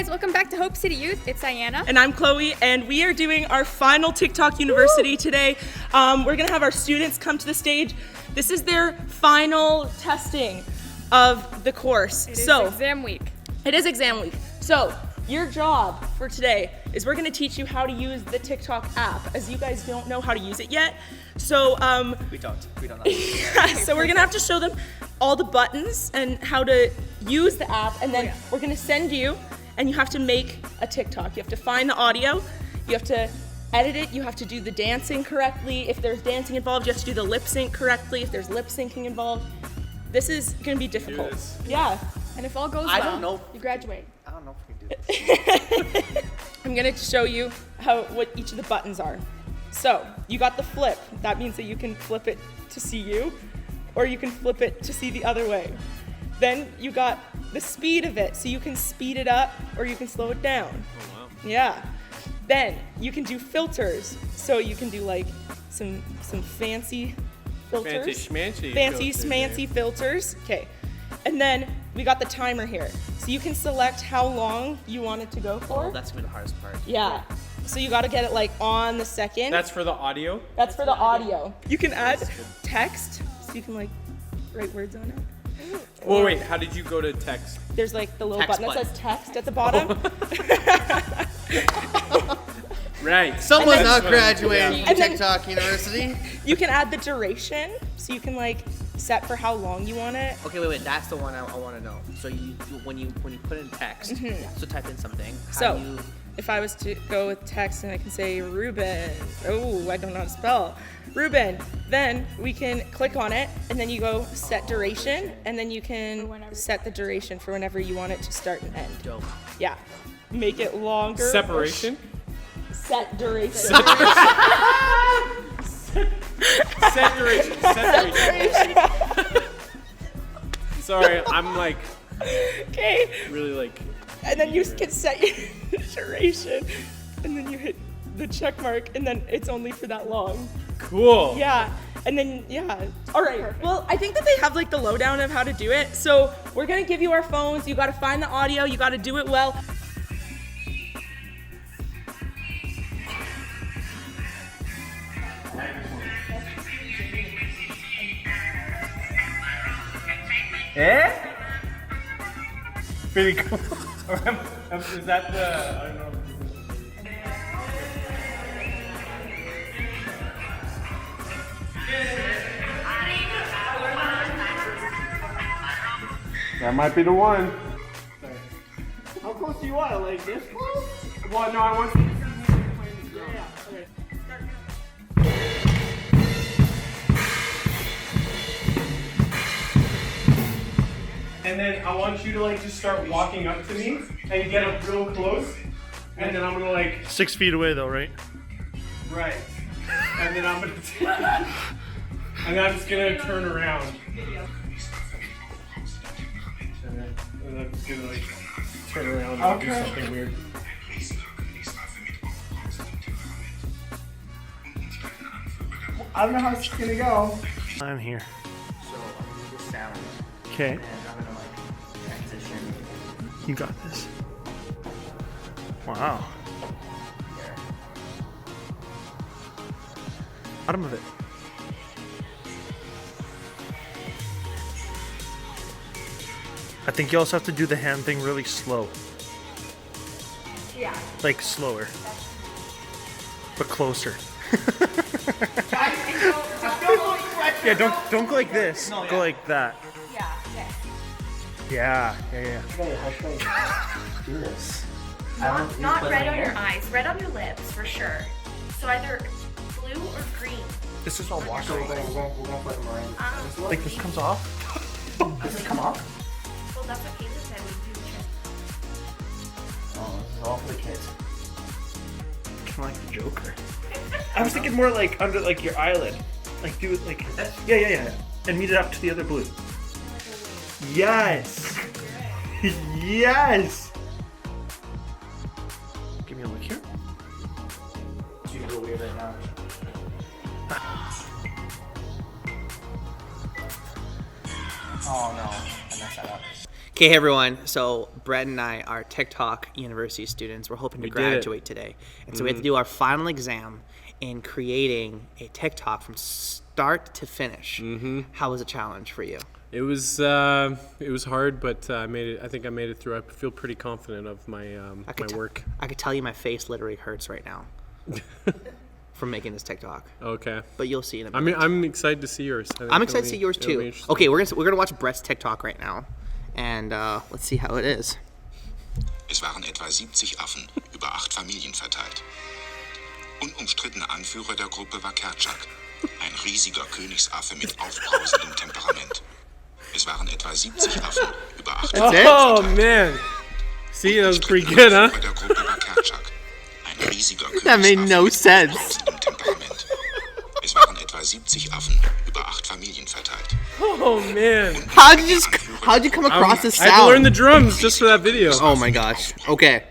guys, welcome back to Hope City Youth. It's Diana. And I'm Chloe, and we are doing our final TikTok University today. We're gonna have our students come to the stage. This is their final testing of the course. It is exam week. It is exam week. So your job for today is we're gonna teach you how to use the TikTok app, as you guys don't know how to use it yet. So we don't know. yeah, so we're gonna have to show them all the buttons and how to use the app, and then we're gonna send you, and you have to make a TikTok. You have to find the audio, you have to edit it, you have to do the dancing correctly. If there's dancing involved, you have to do the lip sync correctly. If there's lip syncing involved, this is gonna be difficult. Yeah. And if all goes I well, don't know. you graduate. I don't know if we can do this. I'm gonna show you what each of the buttons are. So you got the flip. That means that you can flip it to see you, or you can flip it to see the other way. Then you got the speed of it, so you can speed it up or you can slow it down. Oh wow. Yeah. Then you can do filters, so you can do like some fancy filters. Fancy Schmancy filters. Okay. And then we got the timer here, so you can select how long you want it to go for. Oh, that's gonna be the hardest part. Yeah. So you got to get it like on the second. That's for the audio? That's for the audio. You can add text, so you can like write words on it. Well, wait, how did you go to text? There's like the little Text button that button. says text at the bottom. Right. Someone's then- not graduating And then- TikTok University. You can add the duration, so you can like set for how long you want it. Okay, wait. That's the one I want to know. So when you put in text, so type in something. How So do you? if I was to go with text and I can say Ruben, oh, I don't know how to spell Ruben, then we can click on it and then you go set duration, and then you can set the duration for whenever you want it to start and end. Dope. Yeah. Make it longer. or Separation? Set duration. Set duration. Set duration. Sorry, I'm like Okay. really like. And then you can set your duration, and then you hit the check mark, and then it's only for that long. Cool. Yeah. And then, yeah. All right. Well, I think that they have like the lowdown of how to do it. So we're going to give you our phones. You got to find the audio. You got to do it well. Eh? Pretty cool. Is that the? I don't know. That might be the one. Sorry. How close do you want? Like this close? Well, no, I want. Yeah. Okay. And then I want you to like just start walking up to me and get up real close. And then I'm gonna like 6 feet away though, right? right. And then I'm gonna and then I'm just gonna turn around. And I'm just gonna like turn around and do something weird. I don't know how it's gonna go. I'm here. So I'm gonna do the sound, Okay, and I'm gonna like transition you got this. Wow. here. Bottom of it. I think you also have to do the hand thing really slow. Yeah. Like slower. But closer. Yeah, don't go like this. Go like that. Yeah. Okay. Yeah. Do this. Not red on your eyes, red on your lips for sure. So either blue or green. This is all washed We're away. gonna put them around. Like this comes off. Does it come off? Well, that's what Caleb said we do. Oh, this is all for the kids. Kind of like the Joker. I was thinking more like under like your eyelid. Like do it like yeah. And meet it up to the other blue. Yes. Yes. Give me a look here. Do you feel weird right now? Oh no, I messed that up. Okay, hey everyone. So Brett and I are TikTok university students. We're hoping to graduate today, and so we have to do our final exam in creating a TikTok from start to finish. How was the challenge for you? It was hard, but I made it. I think I made it through. I feel pretty confident of my work. I could tell you my face literally hurts right now from making this TikTok. Okay. But you'll see in a minute. I'm excited to see yours. I'm excited to see yours too. Okay, we're gonna watch Brett's TikTok right now, and let's see how it is. Es waren etwa 70 Affen über 8 Familien verteilt. Unumstrittener Anführer der Gruppe war Kerchak, ein riesiger Königsaffe mit aufbrausendem Temperament. Es waren etwa 70 Affen über 8 Familien Oh verteilt. man! See, that was pretty good, huh? Anführer der Gruppe war Kerchak, ein riesiger That made Königsaffe no mit sense. aufbrausendem Temperament. Es waren etwa 70 Affen über 8 Familien verteilt. Oh man! How'd you come across this I had to learn sound? the drums just for that video. Oh my gosh. Okay.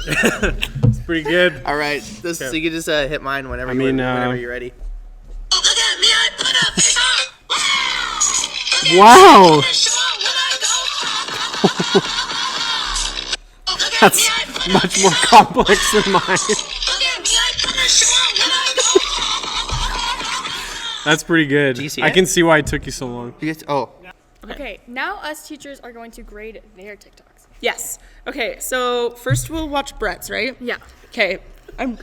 It's pretty good. All right. So you can just hit mine whenever whenever you're ready. Wow. That's much more complex than mine. That's pretty good. Do you see I it? can see why it took you so long. Okay, now us teachers are going to grade their TikToks. Yes. Okay, so first we'll watch Brett's, right? Yeah. Okay. I'm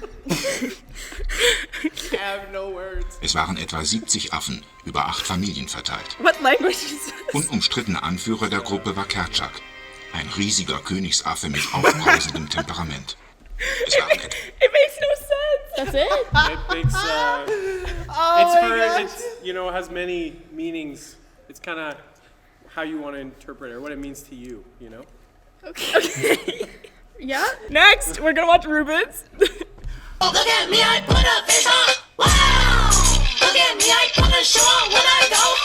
I have no words. Es waren etwa 70 Affen über 8 Familien verteilt. What language is this? Unumstrittener Anführer der Gruppe war Kerchak, ein riesiger Königsaffe mit aufbrausendem Temperament. Es waren etwa It makes no sense. That's it? It makes it has many meanings. It's kind of how you want to interpret it or what it means to you, you know? Okay. Yeah? Next, we're gonna watch Ruben's. Look at me, I put a face on. Wow! Look at me, I put a show on when I go.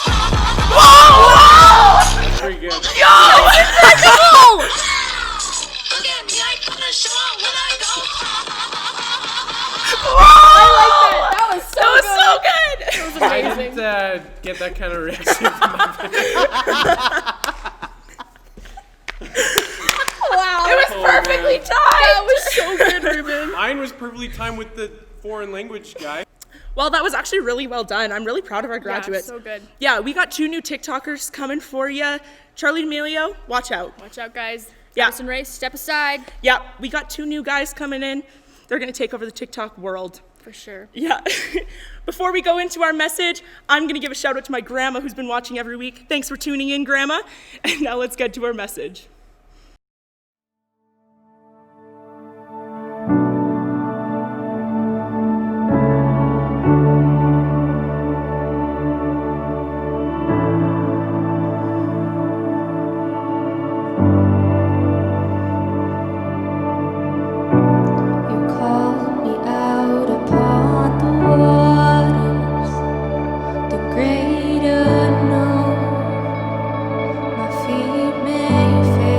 That's pretty good. Look at me, I put a show on when I go. That was so good. That was I amazing. didn't get that kind of reaction from my video. Wow. It was perfectly timed. That was so good, Ruben. Mine was perfectly timed with the foreign language guy. Well, that was actually really well done. I'm really proud of our graduates. Yeah, so good. Yeah, we got 2 new TikTokers coming for you. Charlie D'Amelio, watch out. Watch out, guys. Yeah. Madison Race, step aside. Yeah, we got 2 new guys coming in. They're gonna take over the TikTok world. For sure. Yeah. Before we go into our message, I'm gonna give a shout out to my grandma who's been watching every week. Thanks for tuning in, Grandma. And now let's get to our message. You called me out upon the waters, the great unknown. My feet may fail.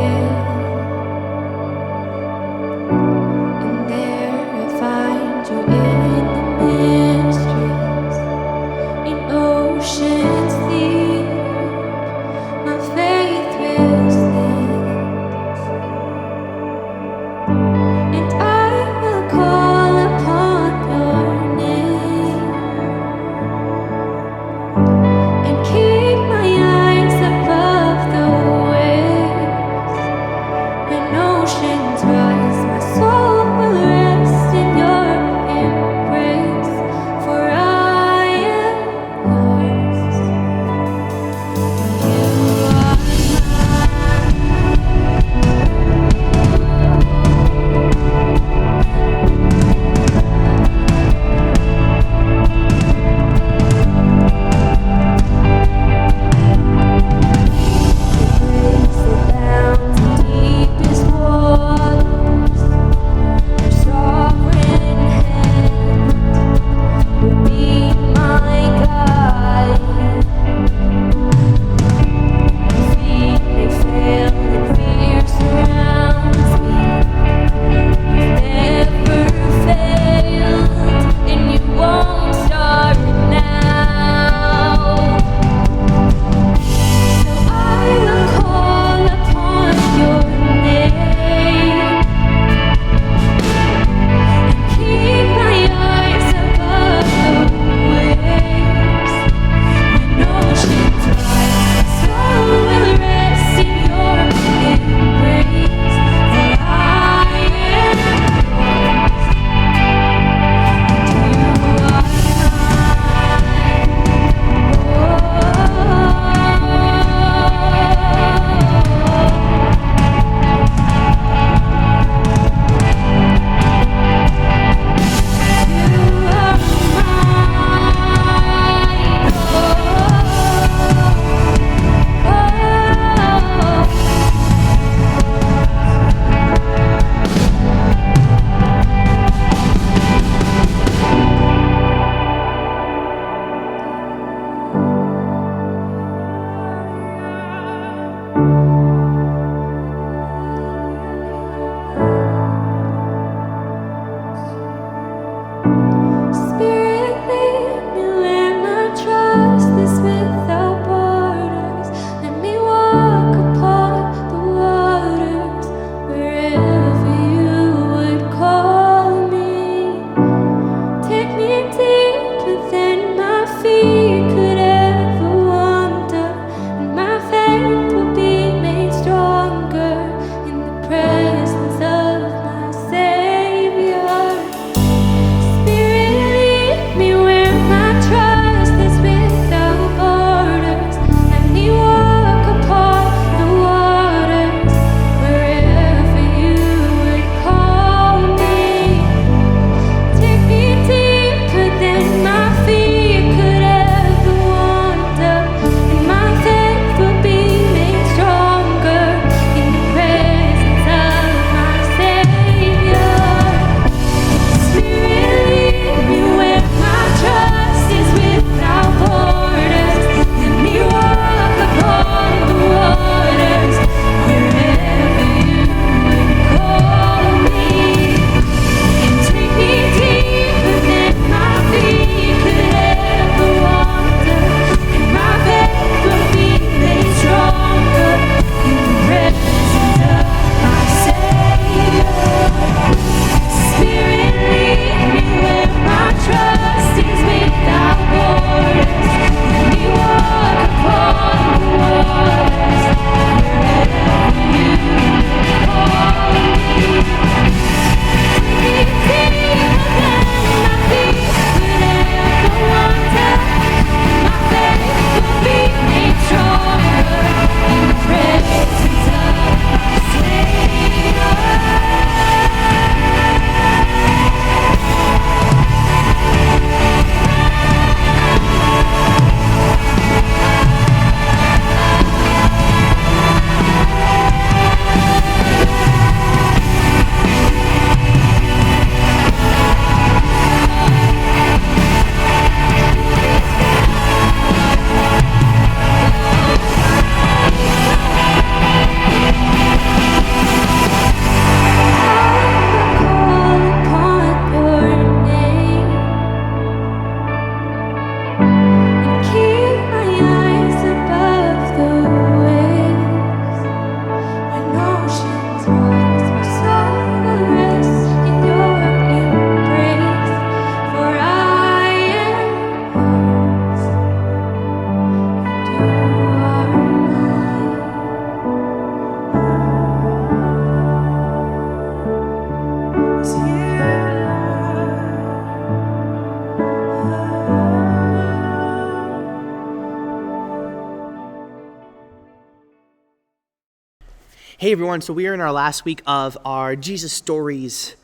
Hey everyone, so we are in our last week of our Jesus Stories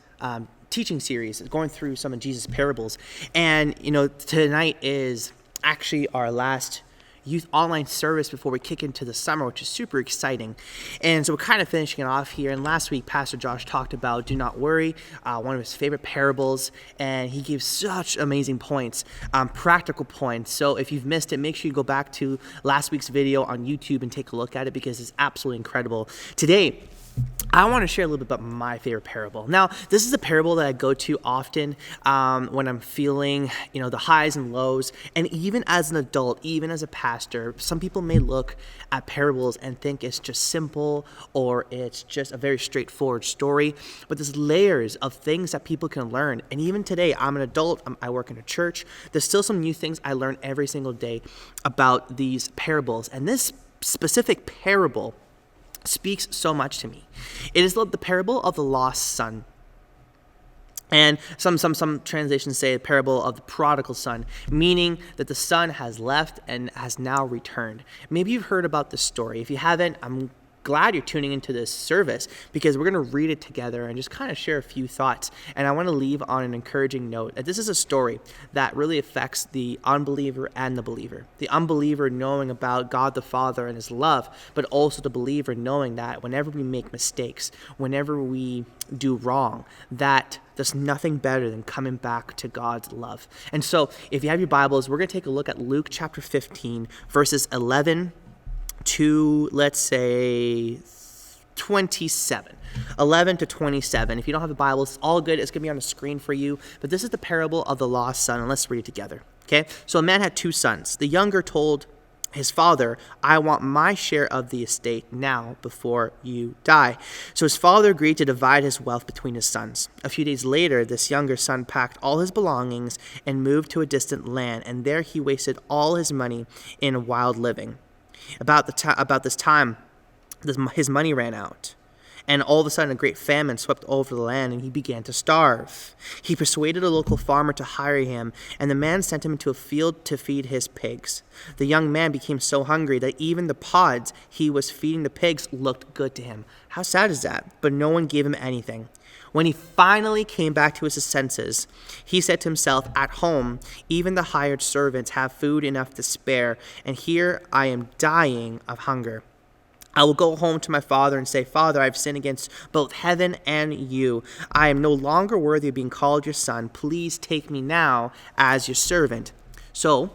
teaching series, going through some of Jesus' parables. And, tonight is actually our last youth online service before we kick into the summer, which is super exciting. And so we're kind of finishing it off here. And last week, Pastor Josh talked about Do Not Worry, one of his favorite parables, and he gave such amazing points, practical points. So if you've missed it, make sure you go back to last week's video on YouTube and take a look at it because it's absolutely incredible. Today, I want to share a little bit about my favorite parable. Now, this is a parable that I go to often when I'm feeling, the highs and lows. And even as an adult, even as a pastor, some people may look at parables and think it's just simple or it's just a very straightforward story. But there's layers of things that people can learn. And even today, I'm an adult. I work in a church. There's still some new things I learn every single day about these parables. And this specific parable speaks so much to me. It is the parable of the lost son. And some translations say the parable of the prodigal son, meaning that the son has left and has now returned. Maybe you've heard about this story. If you haven't, I'm glad you're tuning into this service because we're going to read it together and just kind of share a few thoughts. And I want to leave on an encouraging note that this is a story that really affects the unbeliever and the believer. The unbeliever knowing about God the Father and his love, but also the believer knowing that whenever we make mistakes, whenever we do wrong, that there's nothing better than coming back to God's love. And so if you have your Bibles, we're going to take a look at Luke chapter 15, verses 11 to, let's say, 27. 11 to 27. If you don't have a Bible, it's all good. It's going to be on the screen for you. But this is the parable of the lost son, and let's read it together. Okay? So a man had two sons. The younger told his father, I want my share of the estate now before you die. So his father agreed to divide his wealth between his sons. A few days later, this younger son packed all his belongings and moved to a distant land, and there he wasted all his money in wild living. About this time, his money ran out, and all of a sudden a great famine swept over the land, and he began to starve. He persuaded a local farmer to hire him, and the man sent him into a field to feed his pigs. The young man became so hungry that even the pods he was feeding the pigs looked good to him. How sad is that? But no one gave him anything. When he finally came back to his senses, he said to himself, at home, even the hired servants have food enough to spare, and here I am dying of hunger. I will go home to my father and say, Father, I have sinned against both heaven and you. I am no longer worthy of being called your son. Please take me now as your servant. So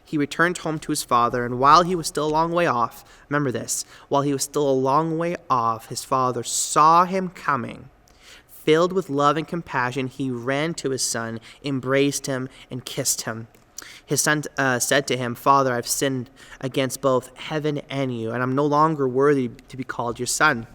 he returned home to his father, and while he was still a long way off, remember this, while he was still a long way off, his father saw him coming. Filled with love and compassion, he ran to his son, embraced him, and kissed him. His son said to him, Father, I've sinned against both heaven and you, and I'm no longer worthy to be called your son.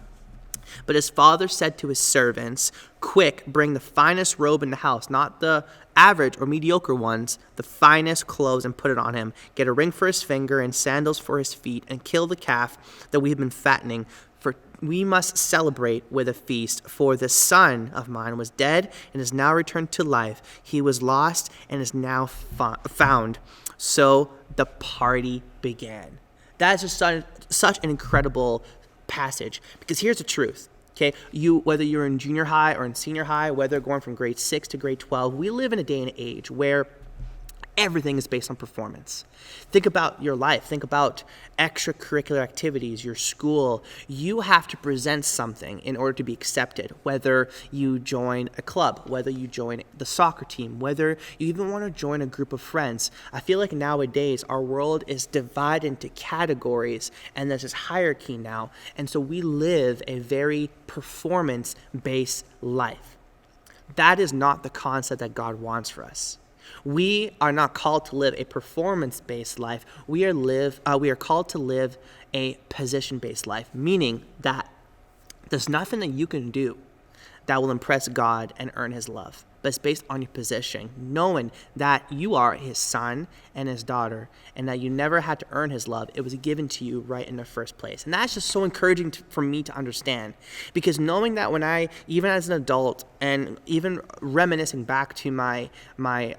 But his father said to his servants, quick, bring the finest robe in the house, not the average or mediocre ones, the finest clothes, and put it on him. Get a ring for his finger and sandals for his feet, and kill the calf that we have been fattening. For we must celebrate with a feast, for this son of mine was dead and is now returned to life. He was lost and is now found. So the party began. That is just such an incredible passage, because here's the truth. Okay, whether you're in junior high or in senior high, whether going from grade 6 to grade 12, we live in a day and age where everything is based on performance. Think about your life. Think about extracurricular activities, your school. You have to present something in order to be accepted, whether you join a club, whether you join the soccer team, whether you even want to join a group of friends. I feel like nowadays our world is divided into categories, and there's this hierarchy now. And so we live a very performance-based life. That is not the concept that God wants for us. We are not called to live a performance-based life. We are called to live a position-based life, meaning that there's nothing that you can do that will impress God and earn his love. But it's based on your position, knowing that you are his son and his daughter, and that you never had to earn his love. It was given to you right in the first place. And that's just so encouraging for me to understand, because knowing that when I, even as an adult, and even reminiscing back to my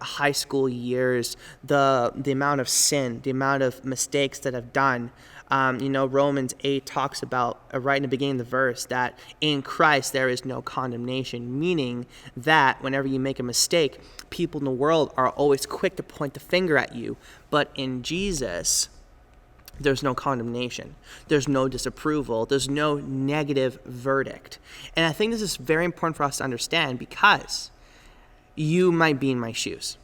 high school years, the amount of sin, the amount of mistakes that I've done, Romans 8 talks about, right in the beginning of the verse, that in Christ there is no condemnation, meaning that whenever you make a mistake, people in the world are always quick to point the finger at you. But in Jesus, there's no condemnation. There's no disapproval. There's no negative verdict. And I think this is very important for us to understand, because you might be in my shoes.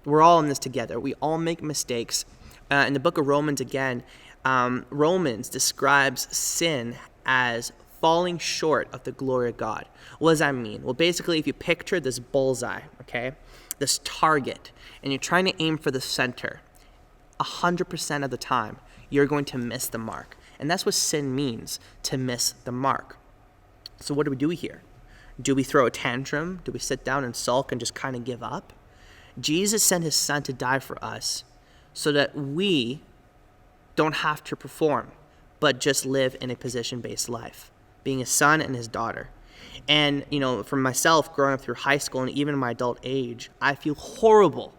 We're all in this together. We all make mistakes. In the book of Romans, again, Romans describes sin as falling short of the glory of God. What does that mean? Well, basically, if you picture this bullseye, okay, this target, and you're trying to aim for the center, 100% of the time, you're going to miss the mark. And that's what sin means, to miss the mark. So what do we do here? Do we throw a tantrum? Do we sit down and sulk and just kind of give up? Jesus sent his son to die for us so that we don't have to perform, but just live in a position-based life, being a son and his daughter. And, for myself, growing up through high school and even in my adult age, I feel horrible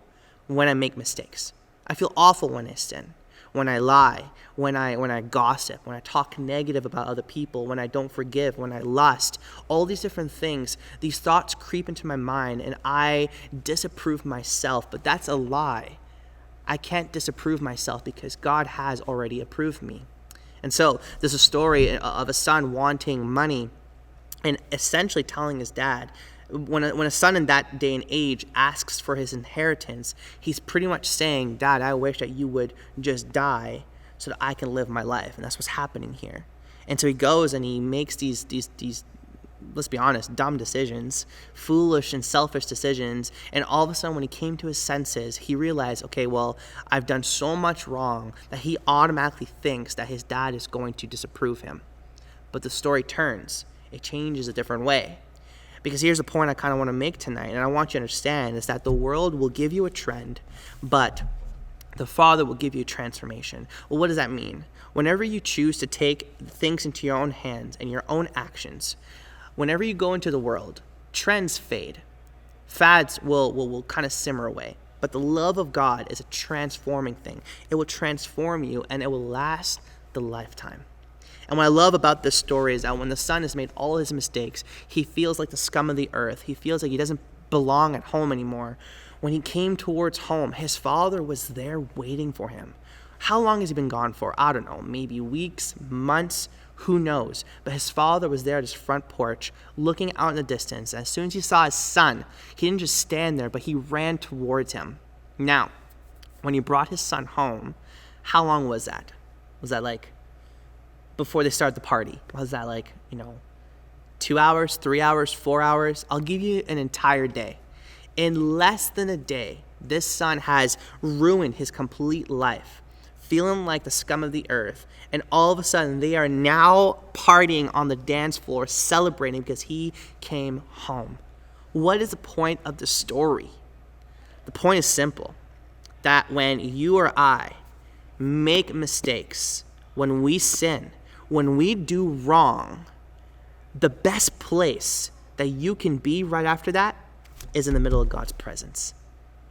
when I make mistakes. I feel awful when I sin, when I lie, when I gossip, when I talk negative about other people, when I don't forgive, when I lust. All these different things, these thoughts creep into my mind, and I disapprove myself. But that's a lie. I can't disapprove myself because God has already approved me. And so there's a story of a son wanting money and essentially telling his dad, when a son in that day and age asks for his inheritance, he's pretty much saying, Dad, I wish that you would just die so that I can live my life. And that's what's happening here. And so he goes and he makes these let's be honest, dumb decisions, foolish and selfish decisions. And all of a sudden, when he came to his senses, he realized, okay, well, I've done so much wrong that he automatically thinks that his dad is going to disapprove him. But the story turns. It changes a different way. Because here's the point I kind of want to make tonight, and I want you to understand, is that the world will give you a trend, but the Father will give you a transformation. Well, what does that mean? Whenever you choose to take things into your own hands and your own actions, whenever you go into the world, trends fade. Fads will kind of simmer away. But the love of God is a transforming thing. It will transform you, and it will last the lifetime. And what I love about this story is that when the son has made all his mistakes, he feels like the scum of the earth. He feels like he doesn't belong at home anymore. When he came towards home, his father was there waiting for him. How long has he been gone for? I don't know, maybe weeks, months, who knows? But his father was there at his front porch, looking out in the distance. And as soon as he saw his son, he didn't just stand there, but he ran towards him. Now, when he brought his son home, how long was that? Was that like before they started the party? Was that 2 hours, 3 hours, 4 hours? I'll give you an entire day. In less than a day, this son has ruined his complete life, feeling like the scum of the earth. And all of a sudden, they are now partying on the dance floor, celebrating because he came home. What is the point of the story? The point is simple, that when you or I make mistakes, when we sin, when we do wrong, the best place that you can be right after that is in the middle of God's presence,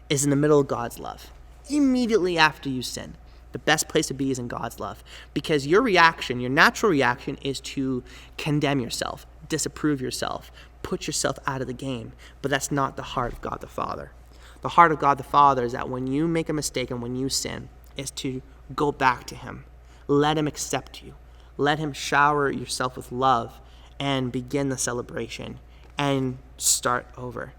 is in the middle of God's love. Immediately after you sin, the best place to be is in God's love, because your reaction, your natural reaction, is to condemn yourself, disapprove yourself, put yourself out of the game. But that's not the heart of God the Father. The heart of God the Father is that when you make a mistake and when you sin, is to go back to him. Let him accept you. Let him shower yourself with love and begin the celebration and start over.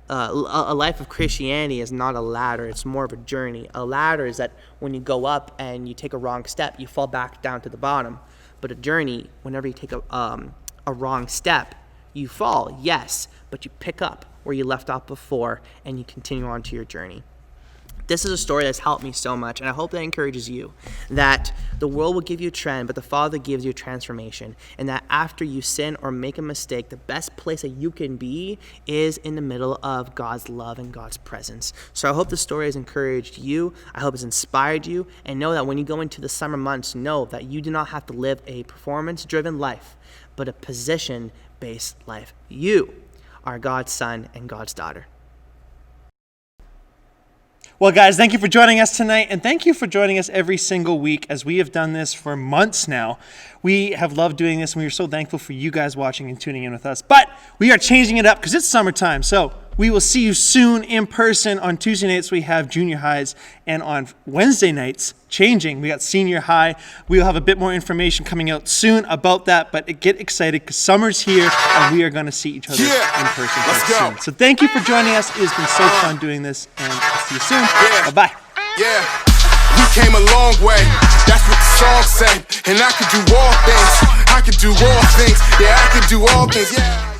A life of Christianity is not a ladder, it's more of a journey. A ladder is that when you go up and you take a wrong step, you fall back down to the bottom. But a journey, whenever you take a wrong step, you fall, yes, but you pick up where you left off before and you continue on to your journey. This is a story that's helped me so much, and I hope that encourages you, that the world will give you a trend, but the Father gives you a transformation, and that after you sin or make a mistake, the best place that you can be is in the middle of God's love and God's presence. So I hope the story has encouraged you. I hope it's inspired you, and know that when you go into the summer months, know that you do not have to live a performance-driven life, but a position-based life. You are God's son and God's daughter. Well, guys, thank you for joining us tonight, and thank you for joining us every single week as we have done this for months now. We have loved doing this, and we are so thankful for you guys watching and tuning in with us. But we are changing it up because it's summertime, so we will see you soon in person. On Tuesday nights, we have junior highs, and on Wednesday nights, changing, we got senior high. We will have a bit more information coming out soon about that, but get excited because summer's here, and we are going to see each other in person soon. So thank you for joining us. It has been so fun doing this, and I'll see you soon. Bye-bye. Yeah, we came a long way. That's what the song said. And I could do all things. I could do all things. Yeah, I could do all things. Yeah.